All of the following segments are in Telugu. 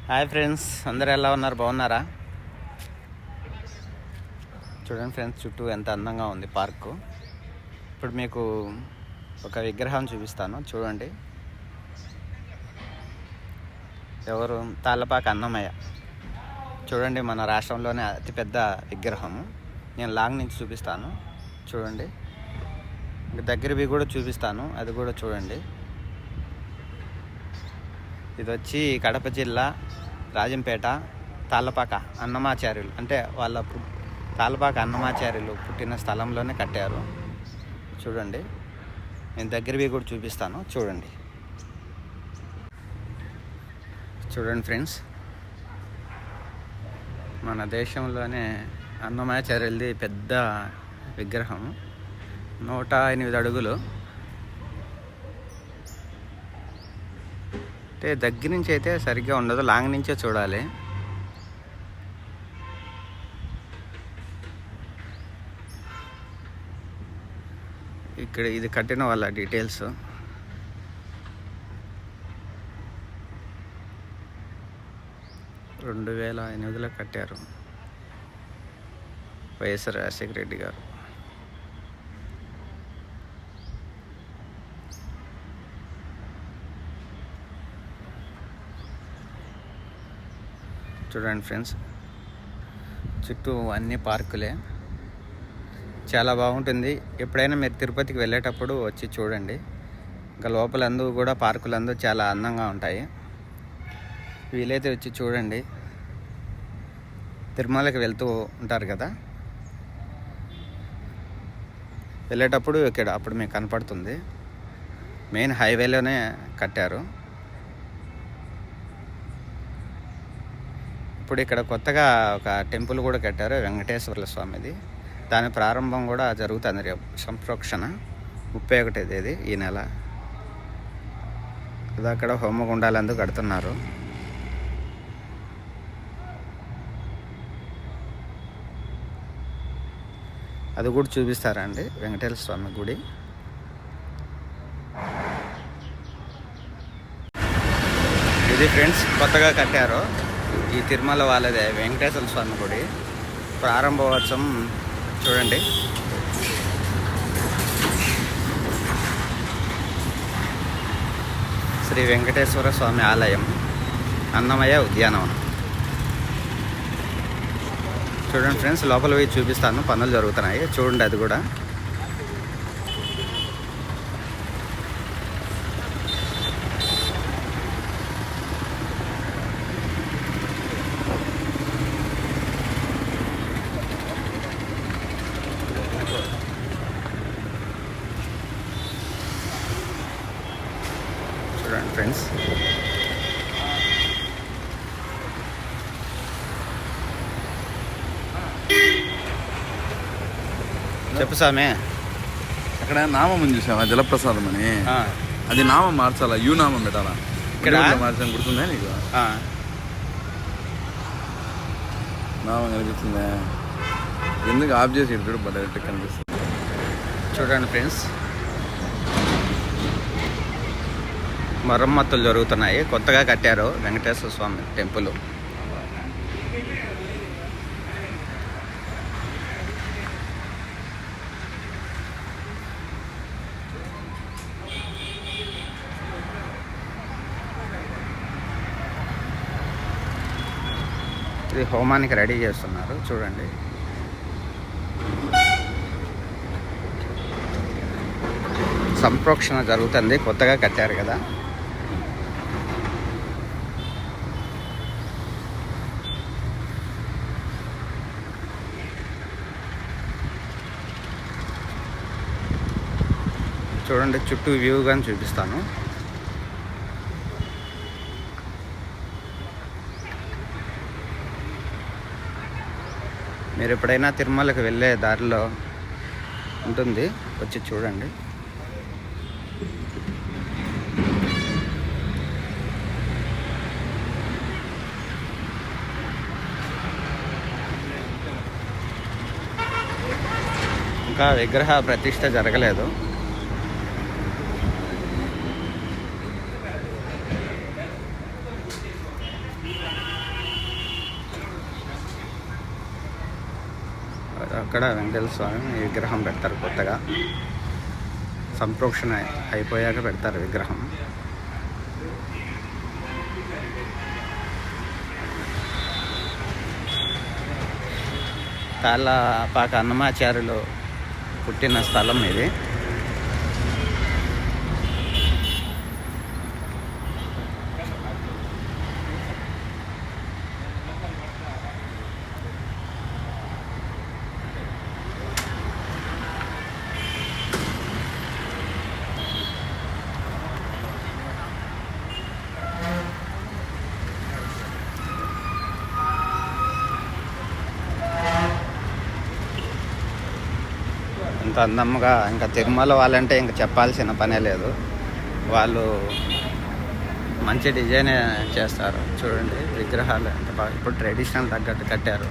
హాయ్ ఫ్రెండ్స్, అందరు ఎలా ఉన్నారు? బాగున్నారా? చూడండి ఫ్రెండ్స్, చుట్టూ ఎంత అందంగా ఉంది పార్కు. ఇప్పుడు మీకు ఒక విగ్రహం చూపిస్తాను, చూడండి. ఎవరు? తాళ్ళపాక అన్నమయ్య. చూడండి, మన రాష్ట్రంలోనే అతిపెద్ద విగ్రహము. నేను లాంగ్ నుంచి చూపిస్తాను, చూడండి. దగ్గరవి కూడా చూపిస్తాను, అది కూడా చూడండి. ఇది వచ్చి కడప జిల్లా రాజంపేట తాళ్ళపాక అన్నమాచార్యులు, అంటే వాళ్ళ తాళ్ళపాక అన్నమాచార్యులు పుట్టిన స్థలంలోనే కట్టారు. చూడండి, నేను దగ్గరవి కూడా చూపిస్తాను, చూడండి. చూడండి ఫ్రెండ్స్, మన దేశంలోనే అన్నమాచార్యులది పెద్ద విగ్రహం, 108 అడుగులు. అంటే దగ్గర నుంచి అయితే సరిగ్గా ఉండదు, లాంగ్ నుంచే చూడాలి. ఇక్కడ ఇది కట్టిన వాళ్ళ డీటెయిల్స్. రెండు 2008లో కట్టారు వైఎస్ రాజశేఖర రెడ్డి గారు. చూడండి ఫ్రెండ్స్, చుట్టూ అన్ని పార్కులే, చాలా బాగుంటుంది. ఎప్పుడైనా మీరు తిరుపతికి వెళ్ళేటప్పుడు వచ్చి చూడండి. ఇంకా లోపలందు కూడా పార్కులందు చాలా అందంగా ఉంటాయి. వీలైతే వచ్చి చూడండి. తిరుమలకి వెళ్తూ ఉంటారు కదా, వెళ్ళేటప్పుడు ఇక్కడ అప్పుడు మీకు కనపడుతుంది. మెయిన్ హైవేలోనే కట్టారు. ఇప్పుడు ఇక్కడ కొత్తగా ఒక టెంపుల్ కూడా కట్టారు, వెంకటేశ్వర స్వామిది. దాని ప్రారంభం కూడా జరుగుతుంది రేపు, సంప్రోక్షణ 31వ తేదీ ఈ నెల. అది అక్కడ హోమగుండాలందుకు కడుతున్నారు. అది కూడా చూపిస్తారండి, వెంకటేశ్వర స్వామి గుడి. ఇది ఫ్రెండ్స్, కొత్తగా కట్టారు ఈ తిరుమల వాళ్ళదే వెంకటేశ్వర స్వామి గుడి. ప్రారంభోత్సవం చూడండి. శ్రీ వెంకటేశ్వర స్వామి ఆలయం, అన్నమయ్య ఉద్యానవనం. చూడండి ఫ్రెండ్స్, లోపల పోయి చూపిస్తాను, పనులు జరుగుతున్నాయి, చూడండి. అది కూడా చూడండి ఫ్రెండ్స్. చెప్పు స్వామి. అక్కడ నామం చూసావా, జలప్రసాదం అని. అది నామం మార్చాలా, యూ నామం పెట్టాలా. ఇక్కడ మార్చడం గుర్తుందా నీకు? నామం కనిపిస్తుందా? ఎందుకు ఆఫ్ చేసి ఇటు డైరెక్ట్ కనిపిస్తుంది. చూడండి ఫ్రెండ్స్, మరమ్మతులు జరుగుతున్నాయి. కొత్తగా కట్టారు వెంకటేశ్వర స్వామి టెంపుల్. ఇది హోమానికి రెడీ చేస్తున్నారు, చూడండి. సంప్రోక్షణ జరుగుతుంది, కొత్తగా కట్టారు కదా. చూడండి, చుట్టూ వ్యూ కానీ చూపిస్తాను. మీరు ఎప్పుడైనా తిరుమలకి వెళ్ళే దారిలో ఉంటుంది, వచ్చి చూడండి. ఇంకా విగ్రహ ప్రతిష్ఠ జరగలేదు. అక్కడ వెంకటేశ్వర స్వామి విగ్రహం పెడతారు కొత్తగా, సంప్రోక్షణ అయిపోయాక పెడతారు విగ్రహం. తాళ్ళపాక అన్నమాచార్యులు పుట్టిన స్థలం ఇది. ఎంత అందంగా, ఇంకా తిరుమల వాళ్ళంటే ఇంకా చెప్పాల్సిన పనే లేదు. వాళ్ళు మంచి డిజైన్ చేస్తారు. చూడండి విగ్రహాలు ఎంత బాగా, ఇప్పుడు ట్రెడిషనల్ తగ్గట్టు కట్టారు.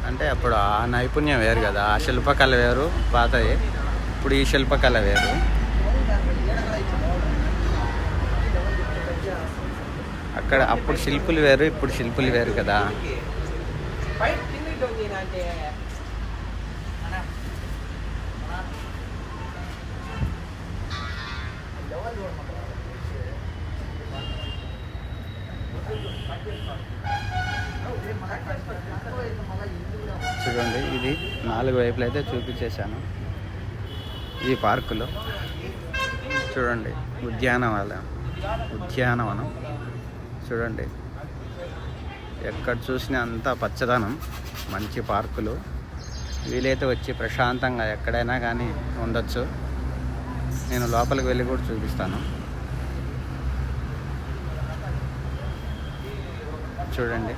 అంటే అప్పుడు ఆ నైపుణ్యం వేరు కదా, ఆ శిల్పకళ వేరు పాతది, ఇప్పుడు ఈ శిల్పకళ వేరు. అక్కడ అప్పుడు శిల్పులు వేరు, ఇప్పుడు శిల్పులు వేరు కదా. చూడండి ఇది 4 వైపులు అయితే చూపించేశాను. ఈ పార్కులో చూడండి ఉద్యానవనం చూడండి, ఎక్కడ చూసినా అంతా పచ్చదనం, మంచి పార్కులు. వీలైతే వచ్చి ప్రశాంతంగా ఎక్కడైనా కానీ ఉండొచ్చు. నేను లోపలికి వెళ్ళి కూడా చూపిస్తాను. చూడండి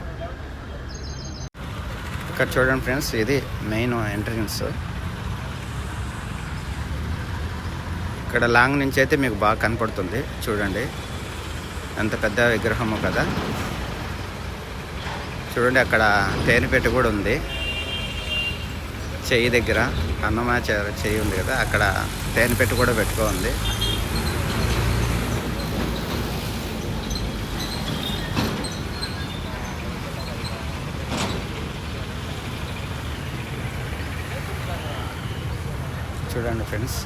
ఇక్కడ చూడండి ఫ్రెండ్స్, ఇది మెయిన్ ఎంట్రన్స్. ఇక్కడ లాంగ్ నుంచి అయితే మీకు బాగా కనపడుతుంది. చూడండి ఎంత పెద్ద విగ్రహము కదా. చూడండి అక్కడ తేనెపెట్టు కూడా ఉంది. చెయ్యి దగ్గర అన్నమాచార్య చెయ్యి ఉంది కదా, అక్కడ తేనెపెట్టు కూడా పెట్టుకోండి. చూడండి ఫ్రెండ్స్,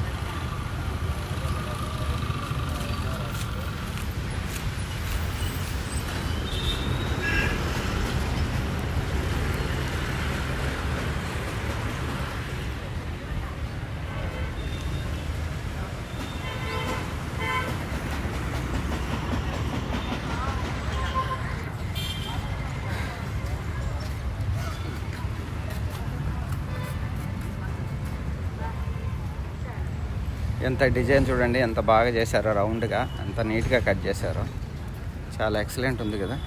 ఎంత డిజైన్ చూడండి, ఎంత బాగా చేశారో, రౌండ్గా ఎంత నీట్గా కట్ చేశారో. చాలా ఎక్సలెంట్ ఉంది కదా.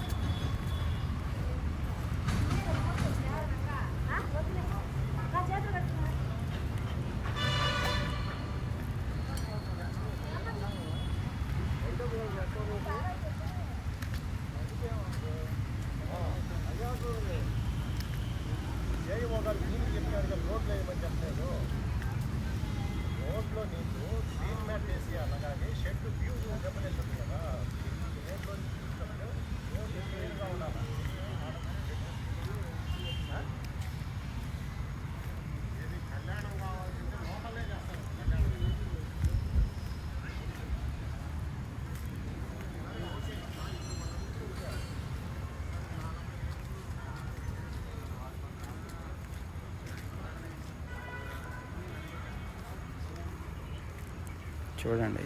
చూడండి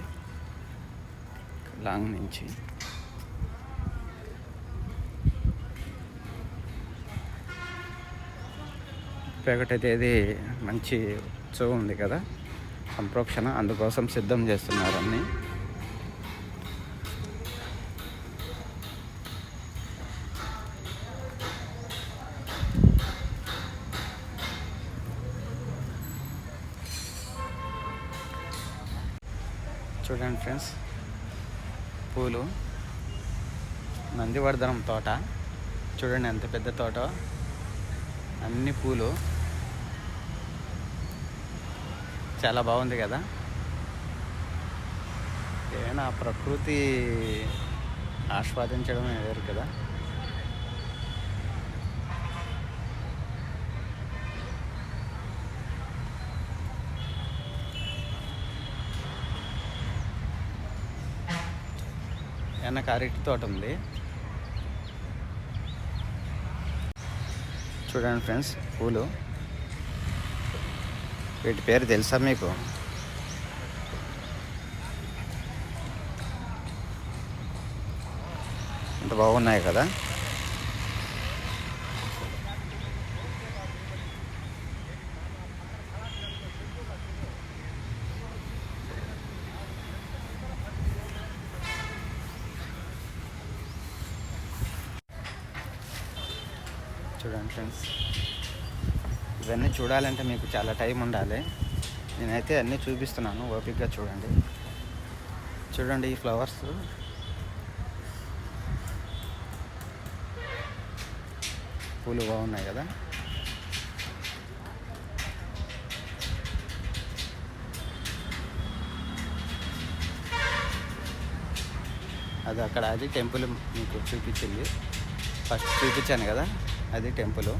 లాంగ్ నుంచి ఒకటైతే ఇది మంచి ఉత్సవం ఉంది కదా, సంప్రోక్షణ, అందుకోసం సిద్ధం చేస్తున్నారు అన్నీ. చూడండి ఫ్రెండ్స్, పూలు, నందివర్ధనం తోట చూడండి ఎంత పెద్ద తోట, అన్ని పూలు, చాలా బాగుంది కదా. ఏమైనా ప్రకృతి ఆస్వాదించడమే వేరు కదా. వెనక అరటి తోట ఉంది చూడండి ఫ్రెండ్స్. పూలు వీటి పేరు తెలుసా మీకు? ఎంత బాగున్నాయి కదా. చూడండి ఫ్రెండ్స్, ఇవన్నీ చూడాలంటే మీకు చాలా టైం ఉండాలి. నేనైతే అన్నీ చూపిస్తున్నాను, ఓపికగా చూడండి. చూడండి ఈ ఫ్లవర్స్ పూలు బాగున్నాయి కదా. అది అక్కడ అది టెంపుల్ మీకు చూపించింది, ఫస్ట్ చూపించాను కదా, అది టెంపుల్.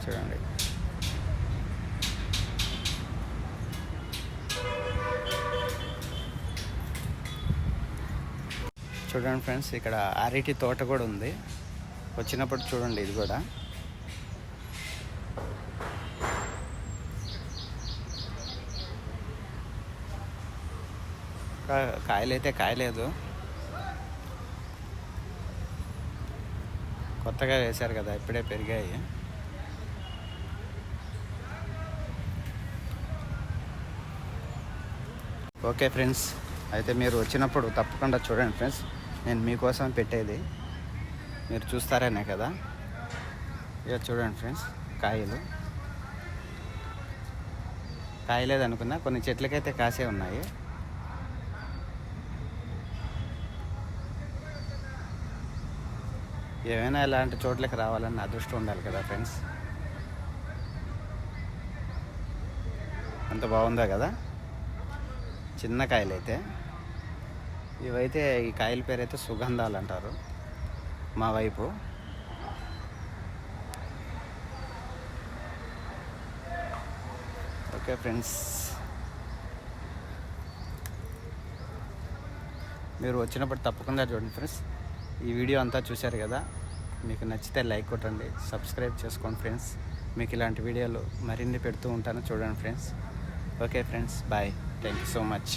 చూడండి చూడండి ఫ్రెండ్స్, ఇక్కడ అరటి తోట కూడా ఉంది. వచ్చినప్పుడు చూడండి ఇది కూడా. కాయలైతే కాయలేదు, కొత్తగా వేశారు కదా, ఇప్పుడే పెరిగాయి. ఓకే ఫ్రెండ్స్, అయితే మీరు వచ్చినప్పుడు తప్పకుండా చూడండి ఫ్రెండ్స్. నేను మీకోసం పెట్టేది మీరు చూస్తారనే కదా. ఇక చూడండి ఫ్రెండ్స్, కాయలేదనుకున్నా, కొన్ని చెట్లకైతే కాసే ఉన్నాయి. ఏమైనా ఇలాంటి చోట్లకి రావాలని అదృష్టం ఉండాలి కదా ఫ్రెండ్స్. అంత బాగుందా కదా. చిన్న కాయలైతే ఇవైతే, ఈ కాయల పేరు అయితే సుగంధాలు అంటారు మా వైపు. ఓకే ఫ్రెండ్స్, మీరు వచ్చినప్పుడు తప్పకుండా చూడండి ఫ్రెండ్స్. ఈ వీడియో అంతా చూశారు కదా, మీకు నచ్చితే లైక్ కొట్టండి, సబ్స్క్రైబ్ చేసుకోండి ఫ్రెండ్స్. మీకు ఇలాంటి వీడియోలు మరిన్ని పెడుతూ ఉంటాను, చూడండి friends. Okay friends, bye. Thank you so much.